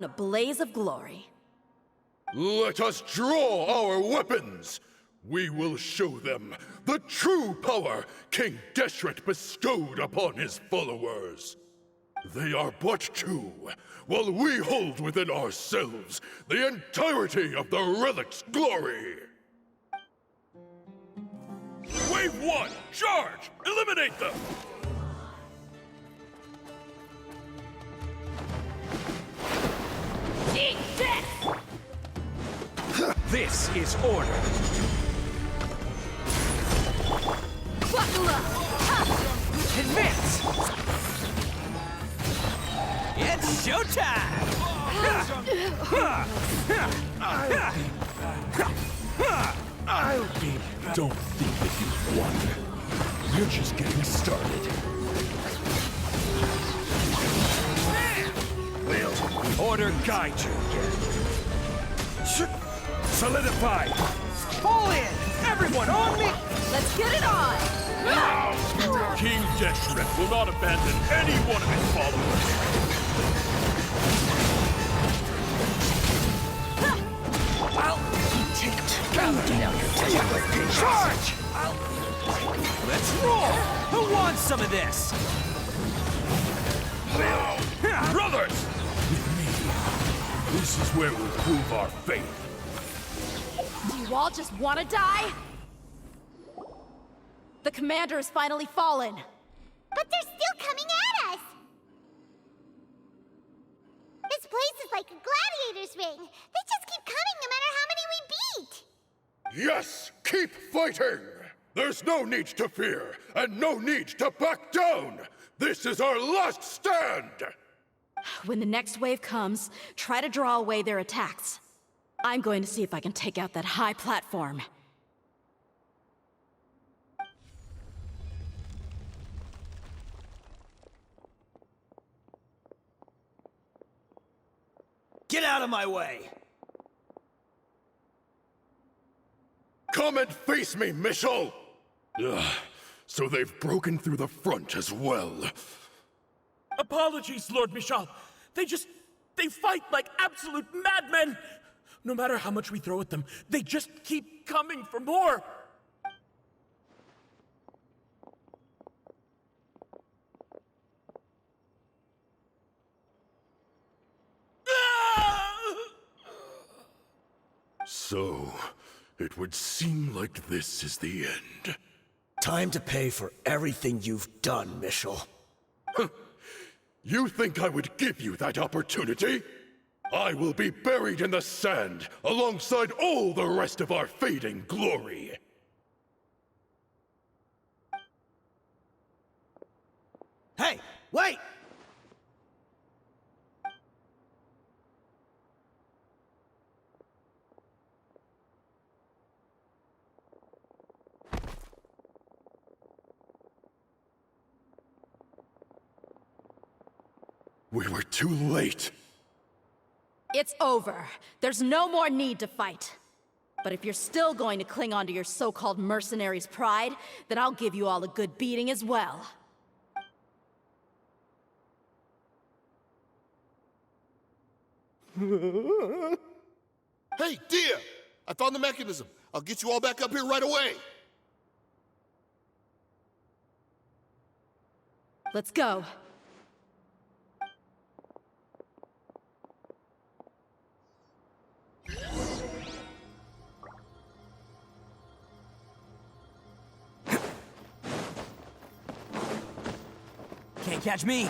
A blaze of glory. Let us draw our weapons! We will show them the true power King Deshret bestowed upon his followers. They are but two, while we hold within ourselves the entirety of the relic's glory! Wave 1, charge! Eliminate them! Eat this! This is order. Buckle up! Advance! It's showtime! Don't think that you've won. You're just getting started. Order guide you. Solidify! Fall in! Everyone on me! Let's get it on! King Deshret will not abandon any one of his followers. Take it. Gather now your tail. Charge! Let's roll! Who wants some of this? Brothers! With me, this is where we'll prove our faith. Do you all just want to die? The commander has finally fallen. But they're still coming at us! This place is like a gladiator's ring. They just keep coming no matter how many we beat! Yes, keep fighting! There's no need to fear, and no need to back down! This is our last stand! When the next wave comes, try to draw away their attacks. I'm going to see if I can take out that high platform. Get out of my way! Come and face me, Michel! Ugh, so they've broken through the front as well. Apologies, Lord Michal. They fight like absolute madmen! No matter how much we throw at them, they just keep coming for more! So, it would seem like this is the end. Time to pay for everything you've done, Michel. You think I would give you that opportunity? I will be buried in the sand alongside all the rest of our fading glory. Hey, wait! We were too late. It's over. There's no more need to fight. But if you're still going to cling on to your so-called mercenary's pride, then I'll give you all a good beating as well. Hey, DEHYA! I found the mechanism. I'll get you all back up here right away. Let's go. Can't catch me!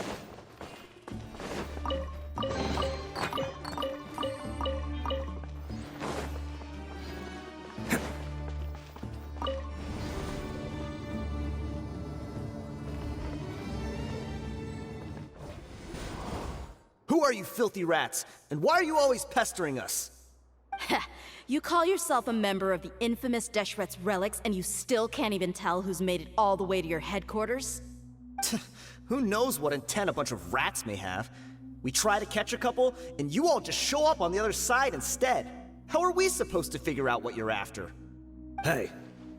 Who are you filthy rats? And why are you always pestering us? You call yourself a member of the infamous Deshret's relics, and you still can't even tell who's made it all the way to your headquarters? Who knows what intent a bunch of rats may have? We try to catch a couple, and you all just show up on the other side instead. How are we supposed to figure out what you're after? Hey,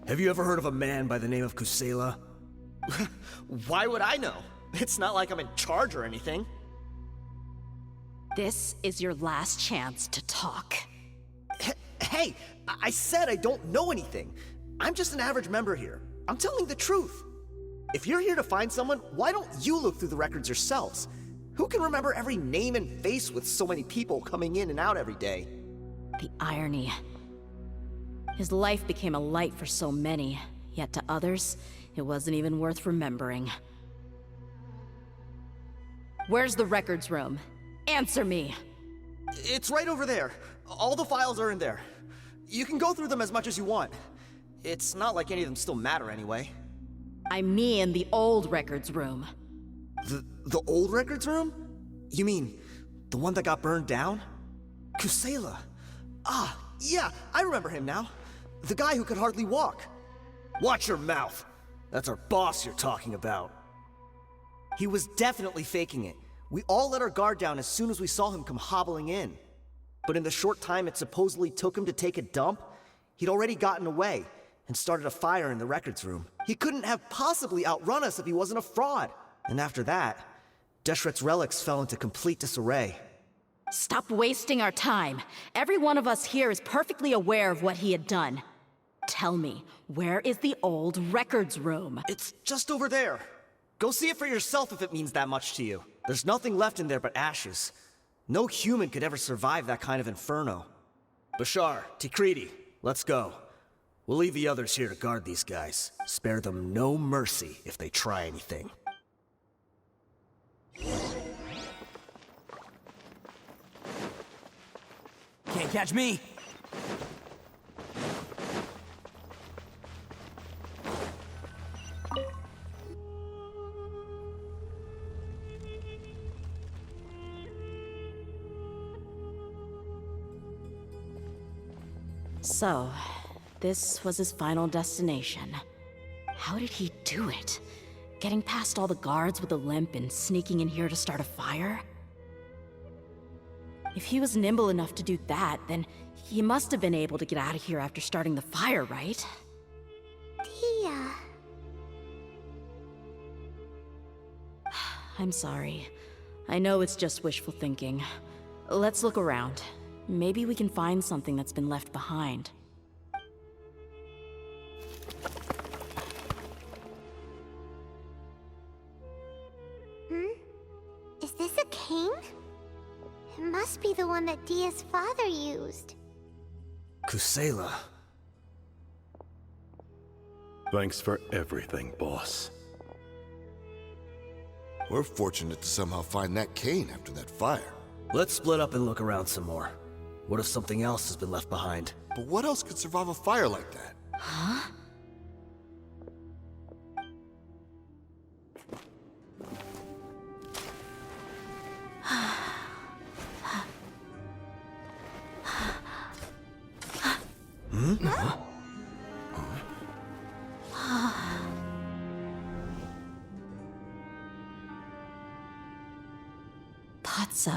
have you ever heard of a man by the name of Kusela? Why would I know? It's not like I'm in charge or anything. This is your last chance to talk. Hey, I said I don't know anything. I'm just an average member here. I'm telling the truth. If you're here to find someone, why don't you look through the records yourselves? Who can remember every name and face with so many people coming in and out every day? The irony. His life became a light for so many, yet to others, it wasn't even worth remembering. Where's the records room? Answer me! It's right over there. All the files are in there. You can go through them as much as you want. It's not like any of them still matter anyway. I mean the old records room. The old records room? You mean the one that got burned down? Kusela. Ah, yeah, I remember him now. The guy who could hardly walk. Watch your mouth. That's our boss you're talking about. He was definitely faking it. We all let our guard down as soon as we saw him come hobbling in. But in the short time it supposedly took him to take a dump, he'd already gotten away and started a fire in the records room. He couldn't have possibly outrun us if he wasn't a fraud. And after that, Deshret's relics fell into complete disarray. Stop wasting our time. Every one of us here is perfectly aware of what he had done. Tell me, where is the old records room? It's just over there. Go see it for yourself if it means that much to you. There's nothing left in there but ashes. No human could ever survive that kind of inferno. Bashar, Tikriti, let's go. We'll leave the others here to guard these guys. Spare them no mercy if they try anything. Can't catch me. So, this was his final destination. How did he do it? Getting past all the guards with a limp and sneaking in here to start a fire? If he was nimble enough to do that, then he must have been able to get out of here after starting the fire, right? DEHYA. I'm sorry. I know it's just wishful thinking. Let's look around. Maybe we can find something that's been left behind. Is this a cane? It must be the one that DEHYA's father used. Kusela. Thanks for everything, boss. We're fortunate to somehow find that cane after that fire. Let's split up and look around some more. What if something else has been left behind? But what else could survive a fire like that? Huh? Thought so.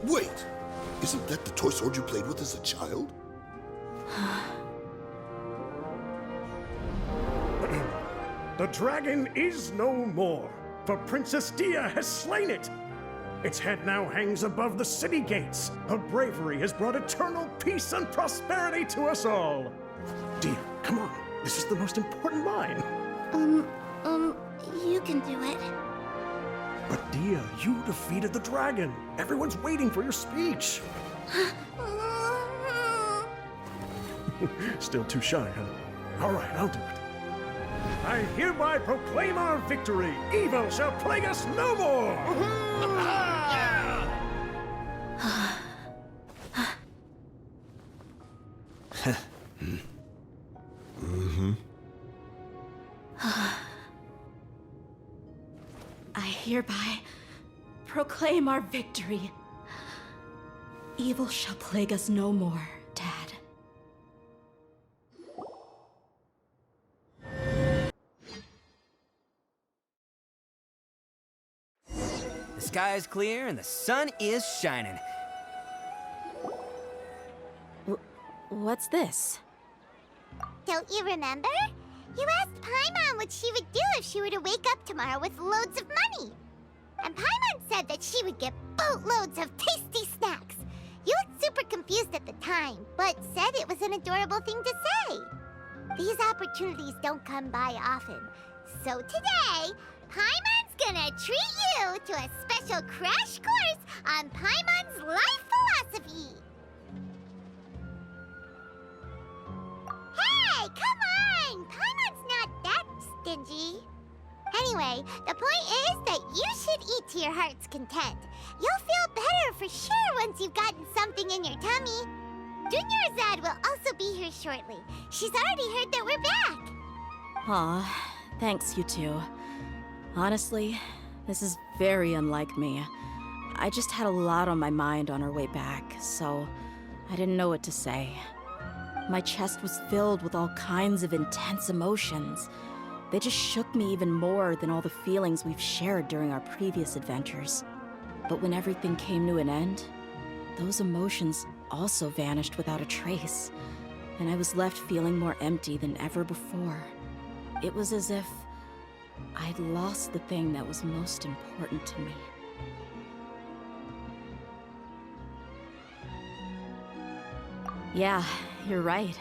Wait! Isn't that the toy sword you played with as a child? The dragon is no more, for Princess DEHYA has slain it. Its head now hangs above the city gates. Her bravery has brought eternal peace and prosperity to us all. DEHYA, come on. This is the most important line. You can do it. But DEHYA, you defeated the dragon. Everyone's waiting for your speech. Still too shy, huh? All right, I'll do it. I hereby proclaim our victory. Evil shall plague us no more. I hereby proclaim our victory. Evil shall plague us no more, Dad. The sky is clear and the sun is shining. What's this? Don't you remember? You asked Paimon what she would do if she were to wake up tomorrow with loads of money. And Paimon said said that she would get boatloads of tasty snacks. You looked super confused at the time, but said it was an adorable thing to say. These opportunities don't come by often. So today, Paimon's gonna treat you to a special crash course on Paimon's life philosophy. Hey, come on! Paimon's not that stingy. Anyway, the point is that you should eat to your heart's content. You'll feel better for sure once you've gotten something in your tummy. Junior Azad will also be here shortly. She's already heard that we're back. Aw, thanks, you two. Honestly, this is very unlike me. I just had a lot on my mind on our way back, so I didn't know what to say. My chest was filled with all kinds of intense emotions. They just shook me even more than all the feelings we've shared during our previous adventures. But when everything came to an end, those emotions also vanished without a trace, and I was left feeling more empty than ever before. It was as if I'd lost the thing that was most important to me. Yeah, you're right.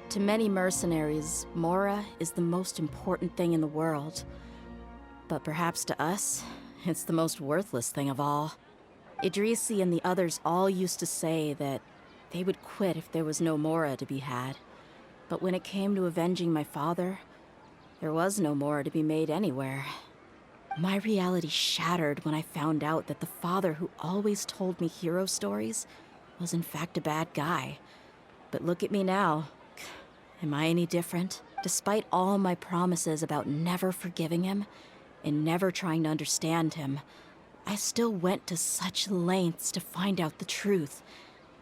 To many mercenaries, Mora is the most important thing in the world. But perhaps to us, it's the most worthless thing of all. Idrisi and the others all used to say that they would quit if there was no Mora to be had. But when it came to avenging my father, there was no Mora to be made anywhere. My reality shattered when I found out that the father who always told me hero stories was in fact a bad guy. But look at me now. Am I any different? Despite all my promises about never forgiving him and never trying to understand him, I still went to such lengths to find out the truth,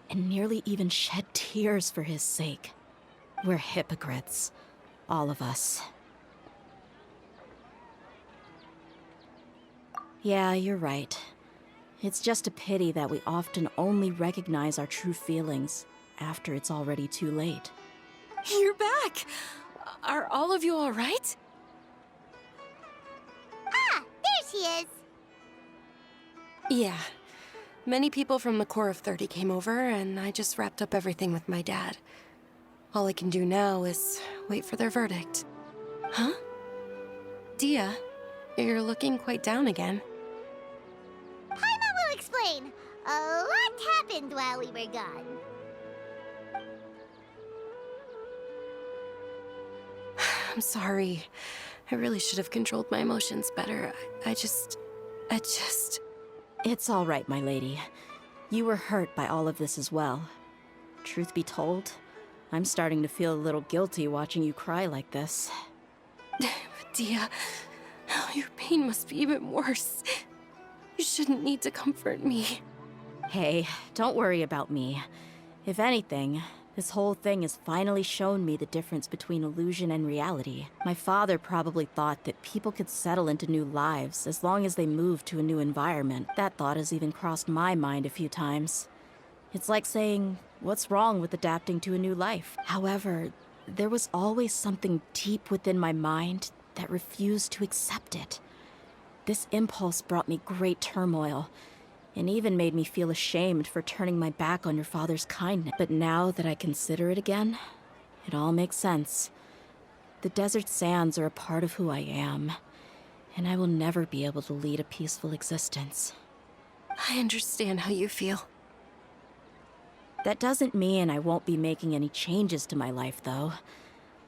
and nearly even shed tears for his sake. We're hypocrites, all of us. Yeah, you're right. It's just a pity that we often only recognize our true feelings after it's already too late. You're back! Are all of you all right? Ah, there she is. Yeah. Many people from the Corps of 30 came over, and I just wrapped up everything with my dad. All I can do now is wait for their verdict. Huh? DEHYA, you're looking quite down again. Paimon will explain. A lot happened while we were gone. I'm sorry. I really should have controlled my emotions better. I just... It's all right, my lady. You were hurt by all of this as well. Truth be told, I'm starting to feel a little guilty watching you cry like this. DEHYA, oh, your pain must be even worse. You shouldn't need to comfort me. Hey, don't worry about me. If anything, this whole thing has finally shown me the difference between illusion and reality. My father probably thought that people could settle into new lives as long as they moved to a new environment. That thought has even crossed my mind a few times. It's like saying, what's wrong with adapting to a new life? However, there was always something deep within my mind that refused to accept it. This impulse brought me great turmoil, and even made me feel ashamed for turning my back on your father's kindness. But now that I consider it again, it all makes sense. The desert sands are a part of who I am, and I will never be able to lead a peaceful existence. I understand how you feel. That doesn't mean I won't be making any changes to my life, though.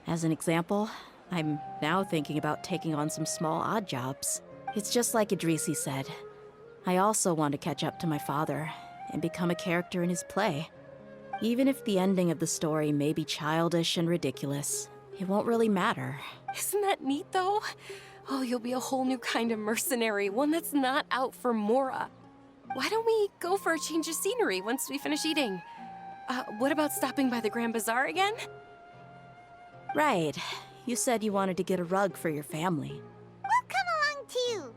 As an example, I'm now thinking about taking on some small odd jobs. It's just like Idrisi said. I also want to catch up to my father and become a character in his play. Even if the ending of the story may be childish and ridiculous, it won't really matter. Isn't that neat, though? Oh, you'll be a whole new kind of mercenary, one that's not out for Mora. Why don't we go for a change of scenery once we finish eating? What about stopping by the Grand Bazaar again? Right. You said you wanted to get a rug for your family. We'll come along too.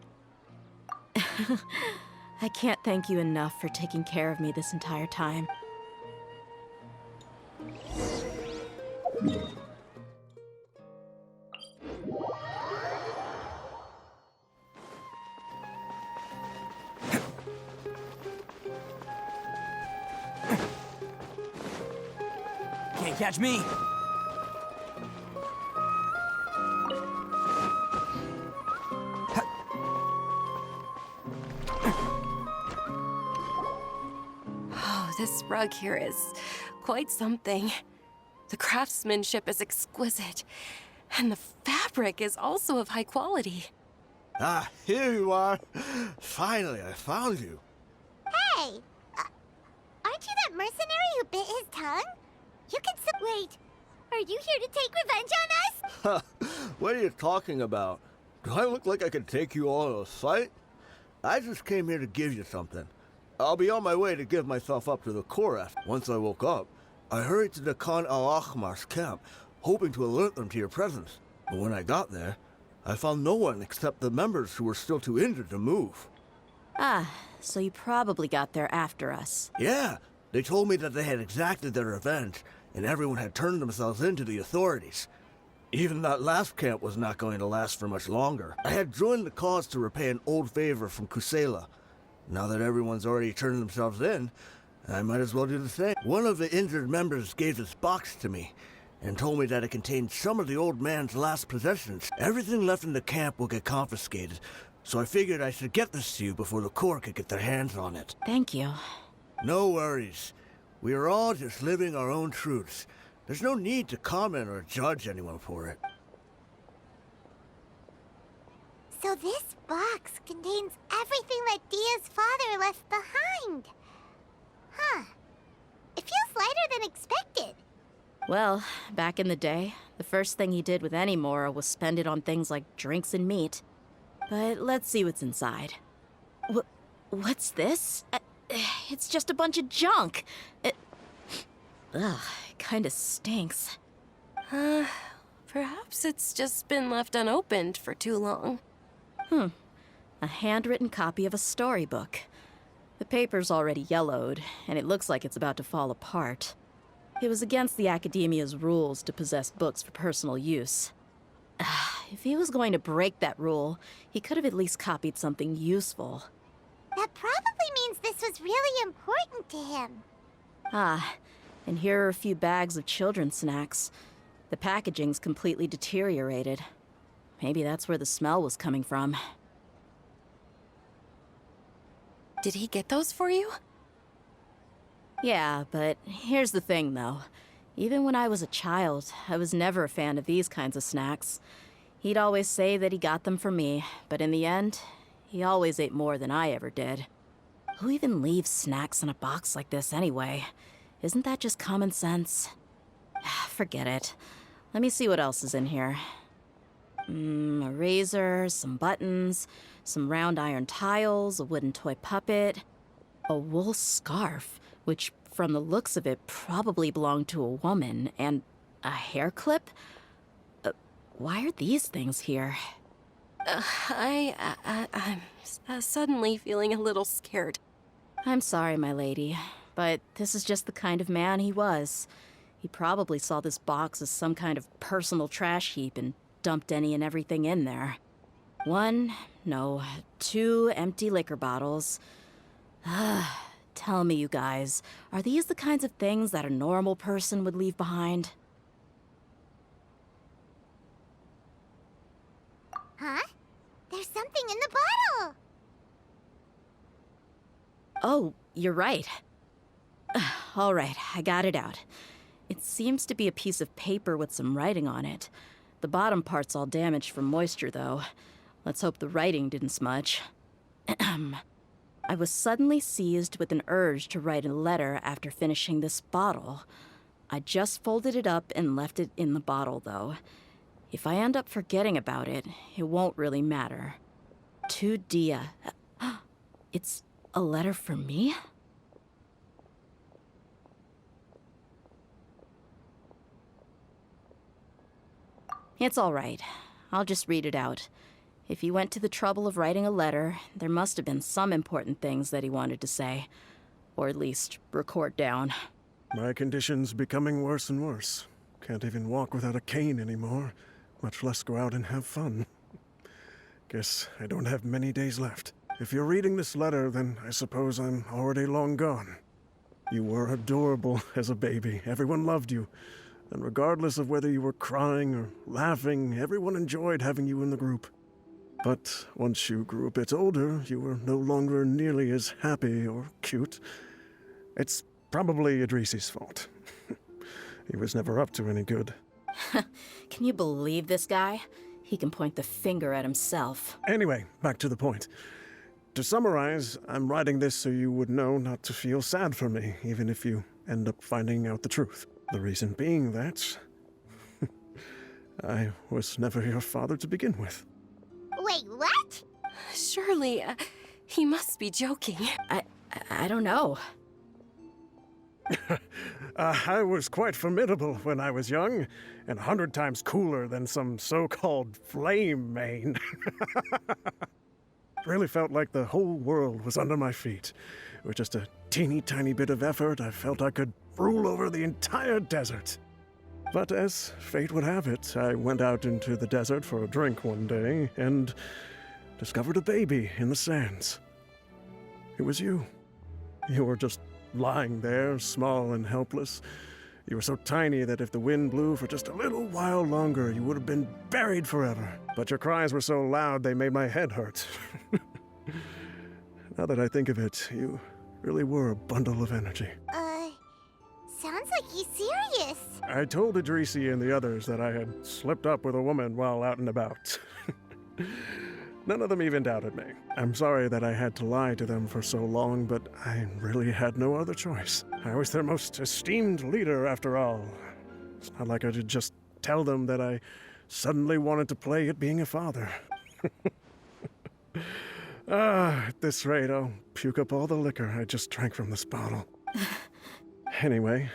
I can't thank you enough for taking care of me this entire time. catch me. Oh, this rug here is quite something. The craftsmanship is exquisite, and the fabric is also of high quality. Ah, here you are. Finally, I found you. Hey! Aren't you that mercenary who bit his tongue? You can wait, are you here to take revenge on us? What are you talking about? Do I look like I could take you all in a fight? I just came here to give you something. I'll be on my way to give myself up to the Koref. Once I woke up, I hurried to the Khan al-Ahmar's camp, hoping to alert them to your presence. But when I got there, I found no one except the members who were still too injured to move. Ah, so you probably got there after us. Yeah, they told me that they had exacted their revenge, and everyone had turned themselves in to the authorities. Even that last camp was not going to last for much longer. I had joined the cause to repay an old favor from Kusela. Now that everyone's already turned themselves in, I might as well do the same. One of the injured members gave this box to me, and told me that it contained some of the old man's last possessions. Everything left in the camp will get confiscated, so I figured I should get this to you before the Corps could get their hands on it. Thank you. No worries. We are all just living our own truths. There's no need to comment or judge anyone for it. So this box contains everything that Dia's father left behind. Huh. It feels lighter than expected. Well, back in the day, the first thing he did with any Mora was spend it on things like drinks and meat. But let's see what's inside. What's this? It's just a bunch of junk. Ugh, it kinda stinks. Perhaps it's just been left unopened for too long. A handwritten copy of a storybook. The paper's already yellowed, and it looks like it's about to fall apart. It was against the Academia's rules to possess books for personal use. If he was going to break that rule, he could have at least copied something useful. That probably means this was really important to him. And here are a few bags of children's snacks. The packaging's completely deteriorated. Maybe that's where the smell was coming from. Did he get those for you? Yeah, but here's the thing, though. Even when I was a child, I was never a fan of these kinds of snacks. He'd always say that he got them for me, but in the end, he always ate more than I ever did. Who even leaves snacks in a box like this anyway? Isn't that just common sense? Forget it. Let me see what else is in here. A razor, some buttons, some round iron tiles, a wooden toy puppet, a wool scarf, which from the looks of it probably belonged to a woman, and a hair clip? Why are these things here? I'm suddenly feeling a little scared. I'm sorry, my lady, but this is just the kind of man he was. He probably saw this box as some kind of personal trash heap and dumped any and everything in there. 2 empty liquor bottles. Tell me, you guys, are these the kinds of things that a normal person would leave behind? Huh? There's something in the bottle! Oh, you're right. All right, I got it out. It seems to be a piece of paper with some writing on it. The bottom part's all damaged from moisture, though. Let's hope the writing didn't smudge. I was suddenly seized with an urge to write a letter after finishing this bottle. I just folded it up and left it in the bottle, though. If I end up forgetting about it, it won't really matter. To Dia. It's a letter for me? It's all right. I'll just read it out. If he went to the trouble of writing a letter, there must have been some important things that he wanted to say. Or at least record down. My condition's becoming worse and worse. Can't even walk without a cane anymore, much less go out and have fun. Guess I don't have many days left. If you're reading this letter, then I suppose I'm already long gone. You were adorable as a baby. Everyone loved you. And regardless of whether you were crying or laughing, everyone enjoyed having you in the group. But once you grew a bit older, you were no longer nearly as happy or cute. It's probably Idrisi's fault. He was never up to any good. Can you believe this guy? He can point the finger at himself. Anyway, back to the point. To summarize, I'm writing this so you would know not to feel sad for me, even if you end up finding out the truth. The reason being that I was never your father to begin with. Wait, what? Surely, he must be joking. I don't know. I was quite formidable when I was young, and 100 times cooler than some so-called flame main. Really felt like the whole world was under my feet. With just a teeny tiny bit of effort, I felt I could rule over the entire desert. But as fate would have it, I went out into the desert for a drink one day and discovered a baby in the sands. It was you. You were just lying there, small and helpless. You were so tiny that if the wind blew for just a little while longer, you would have been buried forever. But your cries were so loud they made my head hurt. Now that I think of it, you really were a bundle of energy. Sounds like he's serious. I told Idrisi and the others that I had slipped up with a woman while out and about. None of them even doubted me. I'm sorry that I had to lie to them for so long, but I really had no other choice. I was their most esteemed leader, after all. It's not like I could just tell them that I suddenly wanted to play at being a father. At this rate, I'll puke up all the liquor I just drank from this bottle. Anyway,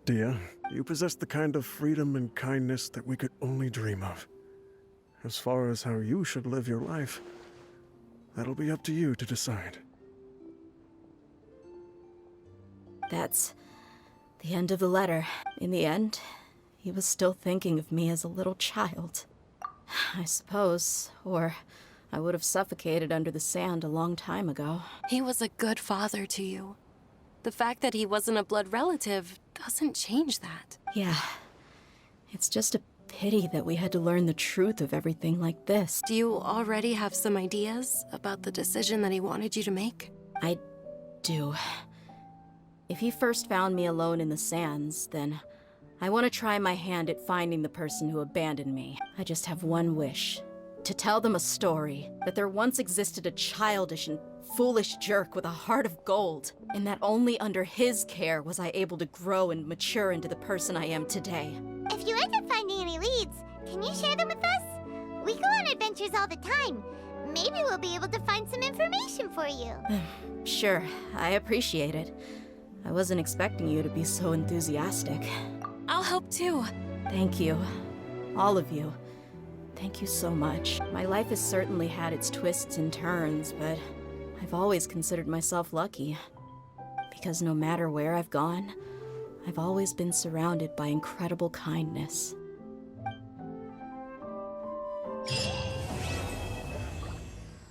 Dia, you possess the kind of freedom and kindness that we could only dream of. As far as how you should live your life, that'll be up to you to decide. That's the end of the letter. In the end, he was still thinking of me as a little child. I suppose, or I would have suffocated under the sand a long time ago. He was a good father to you. The fact that he wasn't a blood relative doesn't change that. Yeah. It's just a pity that we had to learn the truth of everything like this. Do you already have some ideas about the decision that he wanted you to make? I do. If he first found me alone in the sands, then I want to try my hand at finding the person who abandoned me. I just have one wish. To tell them a story, that there once existed a childish and foolish jerk with a heart of gold, and that only under his care was I able to grow and mature into the person I am today. If you end up finding any leads, can you share them with us? We go on adventures all the time. Maybe we'll be able to find some information for you. Sure, I appreciate it. I wasn't expecting you to be so enthusiastic. I'll help too. Thank you. All of you. Thank you so much. My life has certainly had its twists and turns, but I've always considered myself lucky. Because no matter where I've gone, I've always been surrounded by incredible kindness.